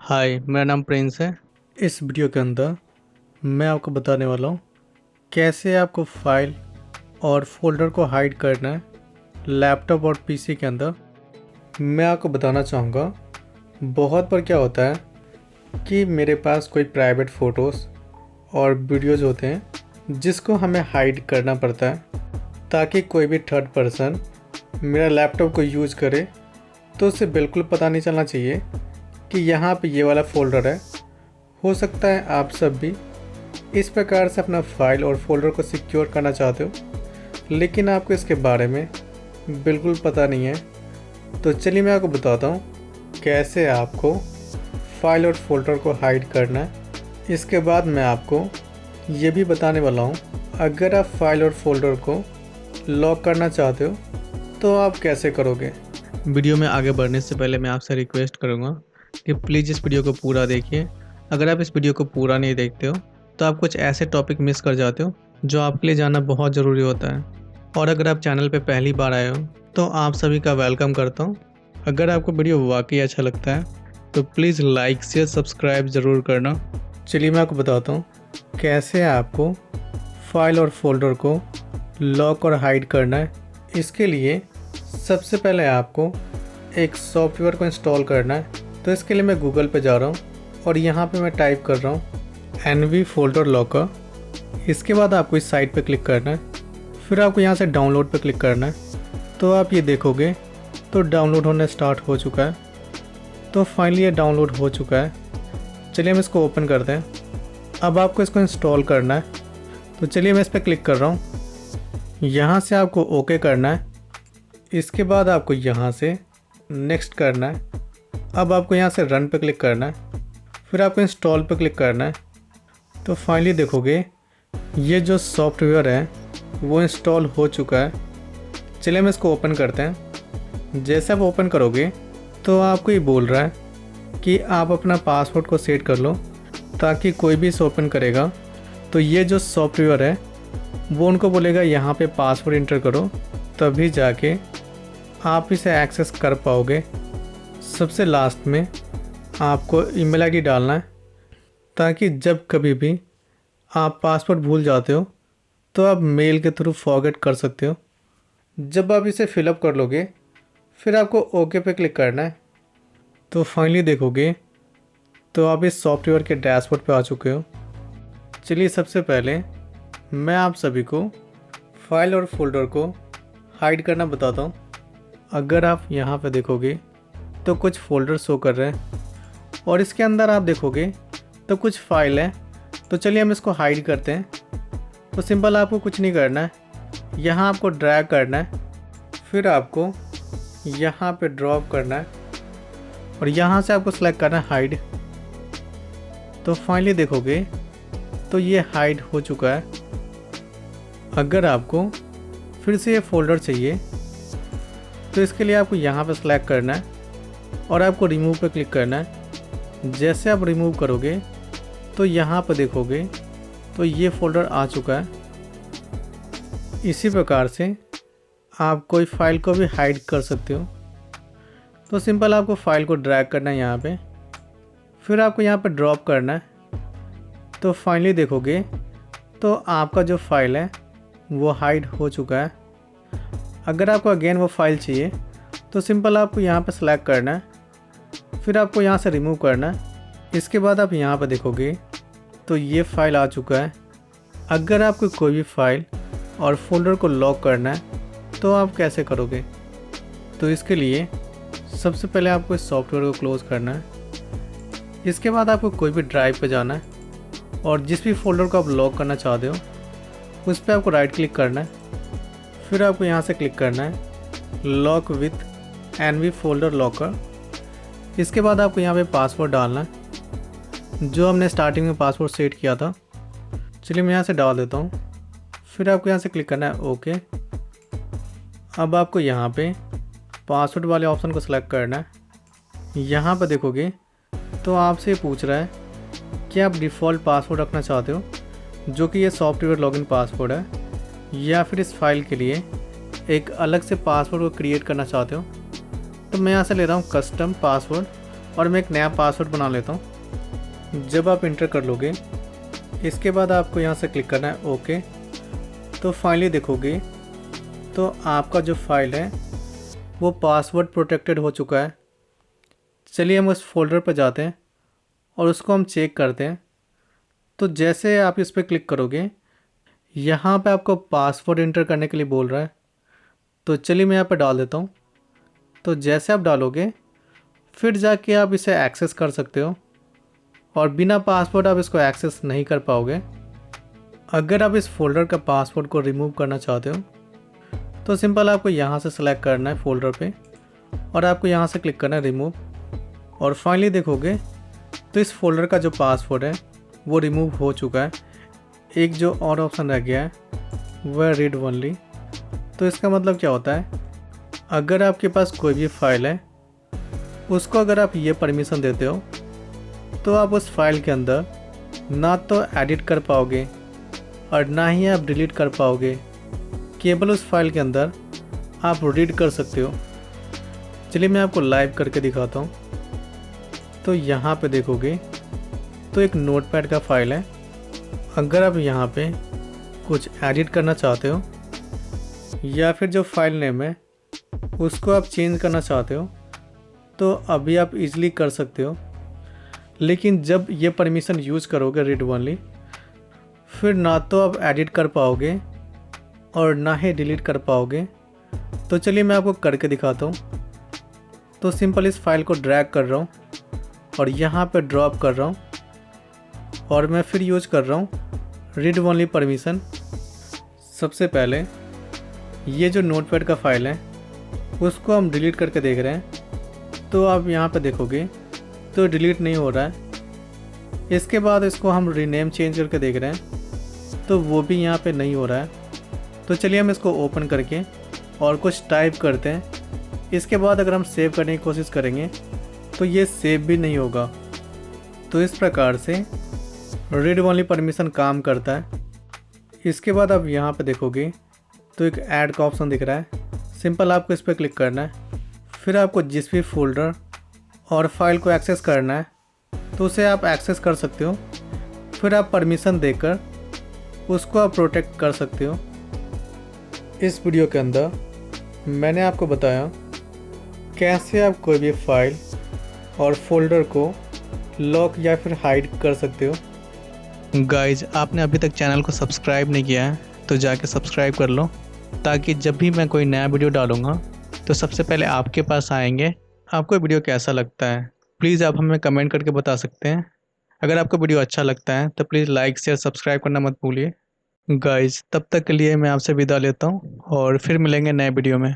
हाय, मेरा नाम प्रिंस है। इस वीडियो के अंदर मैं आपको बताने वाला हूँ कैसे आपको फाइल और फोल्डर को हाइड करना है लैपटॉप और पीसी के अंदर। मैं आपको बताना चाहूँगा, बहुत बार क्या होता है कि मेरे पास कोई प्राइवेट फ़ोटोज़ और वीडियोज़ होते हैं जिसको हमें हाइड करना पड़ता है ताकि कोई भी थर्ड पर्सन मेरा लैपटॉप को यूज़ करे तो उसे बिल्कुल पता नहीं चलना चाहिए कि यहाँ पे ये वाला फ़ोल्डर है। हो सकता है आप सब भी इस प्रकार से अपना फाइल और फोल्डर को सिक्योर करना चाहते हो, लेकिन आपको इसके बारे में बिल्कुल पता नहीं है। तो चलिए मैं आपको बताता हूँ कैसे आपको फाइल और फोल्डर को हाइड करना है। इसके बाद मैं आपको ये भी बताने वाला हूँ, अगर आप फाइल और फोल्डर को लॉक करना चाहते हो तो आप कैसे करोगे। वीडियो में आगे बढ़ने से पहले मैं आपसे रिक्वेस्ट करूँगा कि प्लीज़ इस वीडियो को पूरा देखिए। अगर आप इस वीडियो को पूरा नहीं देखते हो तो आप कुछ ऐसे टॉपिक मिस कर जाते हो जो आपके लिए जानना बहुत ज़रूरी होता है। और अगर आप चैनल पे पहली बार आए हो तो आप सभी का वेलकम करता हूँ। अगर आपको वीडियो वाकई अच्छा लगता है तो प्लीज़ लाइक शेयर सब्सक्राइब ज़रूर करना। चलिए मैं आपको बताता हूँ कैसे आपको फाइल और फोल्डर को लॉक और हाइड करना है। इसके लिए सबसे पहले आपको एक सॉफ्टवेयर को इंस्टॉल करना है। तो इसके लिए मैं गूगल पे जा रहा हूँ और यहाँ पे मैं टाइप कर रहा हूँ NV फोल्डर लॉकर। इसके बाद आपको इस साइट पे क्लिक करना है, फिर आपको यहाँ से डाउनलोड पे क्लिक करना है। तो आप ये देखोगे तो डाउनलोड होने स्टार्ट हो चुका है। तो फाइनली ये डाउनलोड हो चुका है। चलिए हम इसको ओपन करते हैं। अब आपको इसको इंस्टॉल करना है। तो चलिए मैं इस पर क्लिक कर रहा हूँ। यहाँ से आपको ओके करना है। इसके बाद आपको यहाँ से नेक्स्ट करना है। अब आपको यहाँ से रन पे क्लिक करना है, फिर आपको इंस्टॉल पे क्लिक करना है। तो फाइनली देखोगे ये जो सॉफ्टवेयर है वो इंस्टॉल हो चुका है। चलिए हम इसको ओपन करते हैं। जैसे आप ओपन करोगे तो आपको ये बोल रहा है कि आप अपना पासवर्ड को सेट कर लो ताकि कोई भी इसे ओपन करेगा तो ये जो सॉफ्टवेयर है वो उनको बोलेगा यहाँ पे पासवर्ड इंटर करो, तभी जाके आप इसे एक्सेस कर पाओगे। सबसे लास्ट में आपको ईमेल आईडी डालना है ताकि जब कभी भी आप पासवर्ड भूल जाते हो तो आप मेल के थ्रू फॉरगेट कर सकते हो। जब आप इसे फिलअप कर लोगे फिर आपको ओके पे क्लिक करना है। तो फाइनली देखोगे तो आप इस सॉफ्टवेयर के डैशबोर्ड पे आ चुके हो। चलिए सबसे पहले मैं आप सभी को फाइल और फोल्डर को हाइड करना बताता हूँ। अगर आप यहाँ पे देखोगे तो कुछ फोल्डर शो कर रहे हैं और इसके अंदर आप देखोगे तो कुछ फाइल है। तो चलिए हम इसको हाइड करते हैं। तो सिंपल आपको कुछ नहीं करना है, यहाँ आपको ड्रैग करना है, फिर आपको यहाँ पे ड्रॉप करना है और यहाँ से आपको सेलेक्ट करना है हाइड। तो फाइनली देखोगे तो ये हाइड हो चुका है। अगर आपको फिर से ये फोल्डर चाहिए तो इसके लिए आपको यहाँ पे सेलेक्ट करना है और आपको रिमूव पे क्लिक करना है। जैसे आप रिमूव करोगे तो यहाँ पर देखोगे तो ये फोल्डर आ चुका है। इसी प्रकार से आप कोई फाइल को भी हाइड कर सकते हो। तो सिंपल आपको फाइल को ड्रैग करना है यहाँ पे, फिर आपको यहाँ पे ड्रॉप करना है। तो फाइनली देखोगे तो आपका जो फाइल है वो हाइड हो चुका है। अगर आपको अगेन वो फाइल चाहिए तो सिंपल आपको यहाँ पे सेलेक्ट करना है, फिर आपको यहाँ से रिमूव करना है। इसके बाद आप यहाँ पर देखोगे तो ये फाइल आ चुका है। अगर आपको कोई भी फाइल और फोल्डर को लॉक करना है तो आप कैसे करोगे। तो इसके लिए सबसे पहले आपको इस सॉफ्टवेयर को क्लोज़ करना है। इसके बाद आपको कोई भी ड्राइव पे जाना है और जिस भी फोल्डर को आप लॉक करना चाहते हो उस पर आपको राइट क्लिक करना है, फिर आपको यहाँ से क्लिक करना है lock with NV folder locker. इसके बाद आपको यहाँ पे पासवर्ड डालना है जो हमने स्टार्टिंग में पासवर्ड सेट किया था। चलिए मैं यहाँ से डाल देता हूँ, फिर आपको यहाँ से क्लिक करना है ओके। अब आपको यहाँ पे पासवर्ड वाले ऑप्शन को सिलेक्ट करना है। यहाँ पर देखोगे तो आपसे पूछ रहा है कि आप डिफ़ॉल्ट पासवर्ड रखना चाहते हो जो कि ये सॉफ्टवेयर लॉगिन पासवर्ड है, या फिर इस फाइल के लिए एक अलग से पासवर्ड को क्रिएट करना चाहते हो। तो मैं यहाँ से ले रहा हूँ कस्टम पासवर्ड और मैं एक नया पासवर्ड बना लेता हूँ। जब आप इंटर कर लोगे, इसके बाद आपको यहाँ से क्लिक करना है ओके। तो फाइनली देखोगे तो आपका जो फाइल है वो पासवर्ड प्रोटेक्टेड हो चुका है। चलिए हम उस फोल्डर पर जाते हैं और उसको हम चेक करते हैं। तो जैसे आप इस पर क्लिक करोगे, यहाँ पे आपको पासवर्ड इंटर करने के लिए बोल रहा है। तो चलिए मैं यहाँ पे डाल देता हूँ। तो जैसे आप डालोगे फिर जाके आप इसे एक्सेस कर सकते हो, और बिना पासवर्ड आप इसको एक्सेस नहीं कर पाओगे। अगर आप इस फोल्डर का पासवर्ड को रिमूव करना चाहते हो तो सिंपल आपको यहाँ से सेलेक्ट करना है फोल्डर पे, और आपको यहाँ से क्लिक करना है रिमूव। और फाइनली देखोगे तो इस फोल्डर का जो पासवर्ड है वो रिमूव हो चुका है। एक जो और ऑप्शन रह गया है वह है रीड ओनली। तो इसका मतलब क्या होता है, अगर आपके पास कोई भी फाइल है उसको अगर आप ये परमिशन देते हो तो आप उस फाइल के अंदर ना तो एडिट कर पाओगे और ना ही आप डिलीट कर पाओगे। केवल उस फाइल के अंदर आप रीड कर सकते हो। चलिए मैं आपको लाइव करके दिखाता हूँ। तो यहाँ पे देखोगे तो एक नोटपैड का फाइल है। अगर आप यहाँ पे कुछ एडिट करना चाहते हो या फिर जो फाइल नेम है उसको आप चेंज करना चाहते हो तो अभी आप इजीली कर सकते हो। लेकिन जब ये परमिशन यूज़ करोगे रीड ओनली, फिर ना तो आप एडिट कर पाओगे और ना ही डिलीट कर पाओगे। तो चलिए मैं आपको करके दिखाता हूँ। तो सिंपल इस फाइल को ड्रैग कर रहा हूँ और यहाँ पे ड्रॉप कर रहा हूँ, और मैं फिर यूज कर रहा हूँ रीड ओनली परमिशन। सबसे पहले ये जो नोटपैड का फाइल है उसको हम डिलीट करके देख रहे हैं। तो आप यहाँ पे देखोगे तो डिलीट नहीं हो रहा है। इसके बाद इसको हम रीनेम चेंज करके देख रहे हैं तो वो भी यहाँ पे नहीं हो रहा है। तो चलिए हम इसको ओपन करके और कुछ टाइप करते हैं। इसके बाद अगर हम सेव करने की कोशिश करेंगे तो ये सेव भी नहीं होगा। तो इस प्रकार से रीड ओनली परमिशन काम करता है। इसके बाद आप यहाँ पे देखोगे तो एक ऐड का ऑप्शन दिख रहा है। सिंपल आपको इस पर क्लिक करना है। फिर आपको जिस भी फोल्डर और फाइल को एक्सेस करना है तो उसे आप एक्सेस कर सकते हो। फिर आप परमिशन देकर उसको आप प्रोटेक्ट कर सकते हो। इस वीडियो के अंदर मैंने आपको बताया कैसे आप कोई भी फाइल और फोल्डर को लॉक या फिर हाइड कर सकते हो। गाइज, आपने अभी तक चैनल को सब्सक्राइब नहीं किया है तो जाके सब्सक्राइब कर लो, ताकि जब भी मैं कोई नया वीडियो डालूँगा तो सबसे पहले आपके पास आएंगे। आपको वीडियो कैसा लगता है प्लीज़ आप हमें कमेंट करके बता सकते हैं। अगर आपको वीडियो अच्छा लगता है तो प्लीज़ लाइक शेयर सब्सक्राइब करना मत भूलिए। गाइज, तब तक के लिए मैं आपसे विदा लेता हूँ और फिर मिलेंगे नए वीडियो में।